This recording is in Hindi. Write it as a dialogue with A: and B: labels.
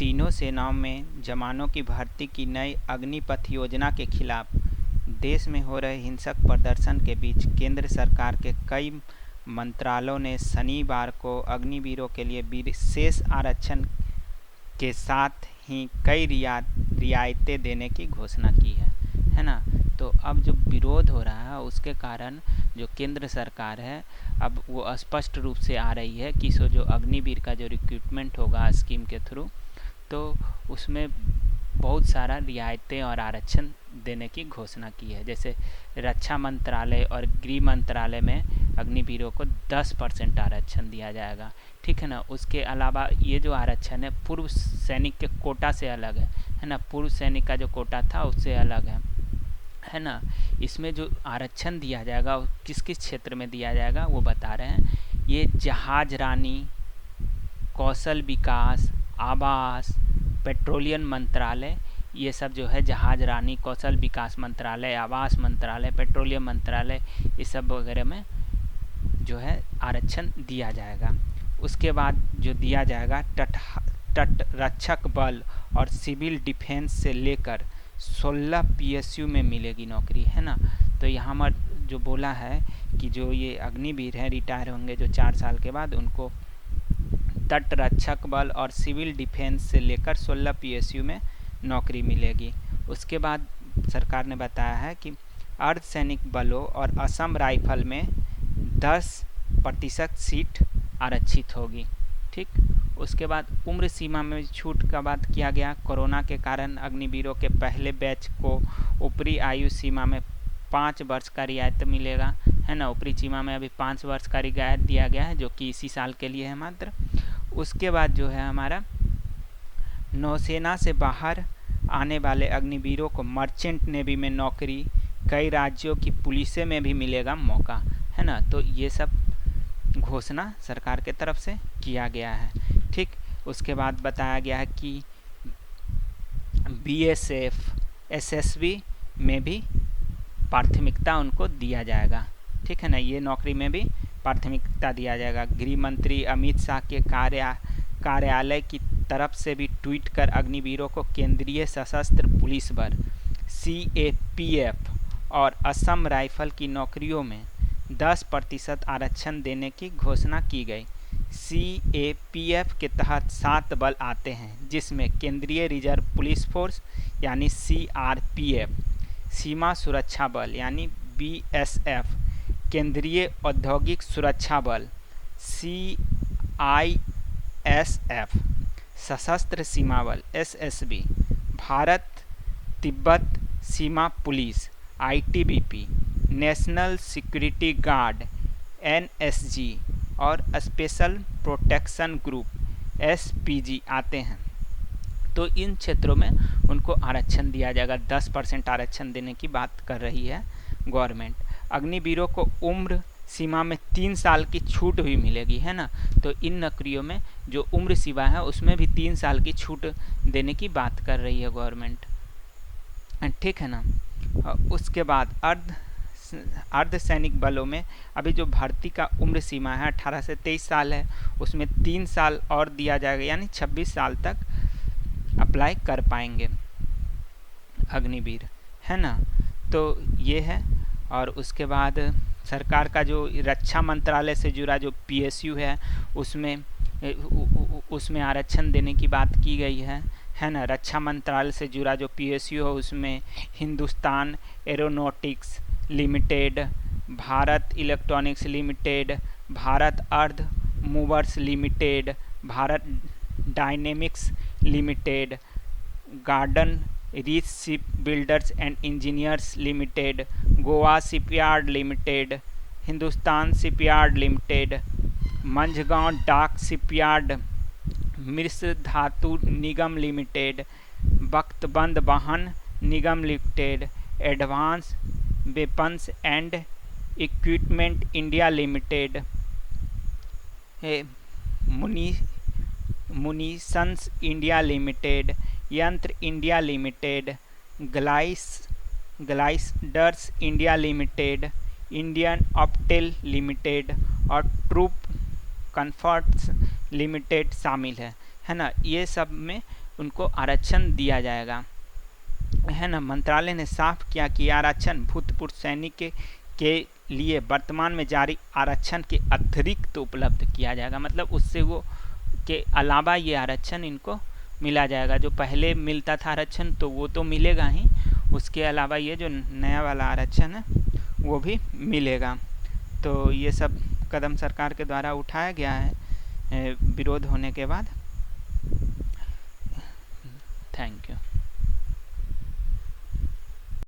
A: तीनों सेनाओं में जवानों की भर्ती की नई अग्निपथ योजना के खिलाफ देश में हो रहे हिंसक प्रदर्शन के बीच केंद्र सरकार के कई मंत्रालयों ने शनिवार को अग्निवीरों के लिए विशेष आरक्षण के साथ ही कई रियायतें देने की घोषणा की है ना। तो अब जो विरोध हो रहा है उसके कारण जो केंद्र सरकार है अब वो स्पष्ट रूप से आ रही है कि जो अग्निवीर का जो रिक्रूटमेंट होगा स्कीम के थ्रू, तो उसमें बहुत सारा रियायतें और आरक्षण देने की घोषणा की है। जैसे रक्षा मंत्रालय और गृह मंत्रालय में अग्निवीरों को 10% आरक्षण दिया जाएगा, ठीक है ना। उसके अलावा ये जो आरक्षण है पूर्व सैनिक के कोटा से अलग है ना। पूर्व सैनिक का जो कोटा था उससे अलग है ना। इसमें जो आरक्षण दिया जाएगा किस किस क्षेत्र में दिया जाएगा वो बता रहे हैं। ये जहाज रानी, कौशल विकास, आवास, पेट्रोलियम मंत्रालय, ये सब जो है जहाज रानी, कौशल विकास मंत्रालय, आवास मंत्रालय, पेट्रोलियम मंत्रालय, ये सब वगैरह में जो है आरक्षण दिया जाएगा। उसके बाद जो दिया जाएगा तट रक्षक बल और सिविल डिफेंस से लेकर 16 PSU में मिलेगी नौकरी, है ना। तो यहाँ पर जो बोला है कि जो ये अग्निवीर हैं रिटायर होंगे जो 4 साल के बाद, उनको तट रक्षक बल और सिविल डिफेंस से लेकर 16 PSU में नौकरी मिलेगी। उसके बाद सरकार ने बताया है कि अर्धसैनिक बलों और असम राइफल में 10% सीट आरक्षित होगी, ठीक। उसके बाद उम्र सीमा में छूट का बात किया गया। कोरोना के कारण अग्निवीरों के पहले बैच को ऊपरी आयु सीमा में 5 वर्ष का रियायत मिलेगा, है ना। ऊपरी सीमा में अभी 5 वर्ष का रियायत दिया गया है जो कि इसी साल के लिए है मात्र। उसके बाद जो है हमारा नौसेना से बाहर आने वाले अग्निवीरों को मर्चेंट नेवी में नौकरी, कई राज्यों की पुलिसें में भी मिलेगा मौका, है ना। तो ये सब घोषणा सरकार के तरफ से किया गया है, ठीक। उसके बाद बताया गया है कि BSF, SSB में भी प्राथमिकता उनको दिया जाएगा, ठीक है ना। ये नौकरी में भी प्राथमिकता दिया जाएगा। गृह मंत्री अमित शाह के कार्यालय की तरफ से भी ट्वीट कर अग्निवीरों को केंद्रीय सशस्त्र पुलिस बल CAPF और असम राइफल की नौकरियों में 10% आरक्षण देने की घोषणा की गई। CAPF के तहत 7 बल आते हैं जिसमें केंद्रीय रिजर्व पुलिस फोर्स यानी CRPF, सीमा सुरक्षा बल यानी BSF, केंद्रीय औद्योगिक सुरक्षा बल CISF, सशस्त्र सीमा बल SSB, भारत तिब्बत सीमा police ITBP, national security guard NSG और स्पेशल प्रोटेक्शन ग्रुप SPG आते हैं। तो इन क्षेत्रों में उनको आरक्षण दिया जाएगा। 10% आरक्षण देने की बात कर रही है गवर्नमेंट। अग्निवीरों को उम्र सीमा में 3 साल की छूट भी मिलेगी, है ना। तो इन नौकरियों में जो उम्र सीमा है उसमें भी 3 साल की छूट देने की बात कर रही है गवर्नमेंट, ठीक है ना। उसके बाद अर्धसैनिक बलों में अभी जो भर्ती का उम्र सीमा है 18 से 23 साल है, उसमें 3 साल और दिया जाएगा यानी 26 साल तक अप्लाई कर पाएंगे अग्निवीर, है ना। तो ये है। और उसके बाद सरकार का जो रक्षा मंत्रालय से जुड़ा जो PSU है उसमें आरक्षण देने की बात की गई है ना। रक्षा मंत्रालय से जुड़ा जो PSU है उसमें Hindustan aeronautics limited, Bharat electronics limited, Bharat earth movers limited, Bharat dynamics limited, garden reach ship builders and engineers limited, Goa shipyard limited, Hindustan shipyard limited, Mazagon dock shipyard, Mishra Dhatu Nigam limited, Bakhtaband Vahan Nigam limited, advance weapons and equipment India limited, munitions India limited, Yantra India limited, gliders India limited, Indian optel limited और ट्रूप कंफर्ट्स लिमिटेड शामिल है ना। ये सब में उनको आरक्षण दिया जाएगा, है ना। मंत्रालय ने साफ किया कि आरक्षण भूतपूर्व सैनिक के लिए वर्तमान में जारी आरक्षण के अतिरिक्त उपलब्ध किया जाएगा, मतलब उससे वो के अलावा ये आरक्षण इनको मिला जाएगा। जो पहले मिलता था आरक्षण तो वो तो मिलेगा ही, उसके अलावा ये जो नया वाला आरक्षण है वो भी मिलेगा। तो ये सब कदम सरकार के द्वारा उठाया गया है विरोध होने के बाद। Thank you.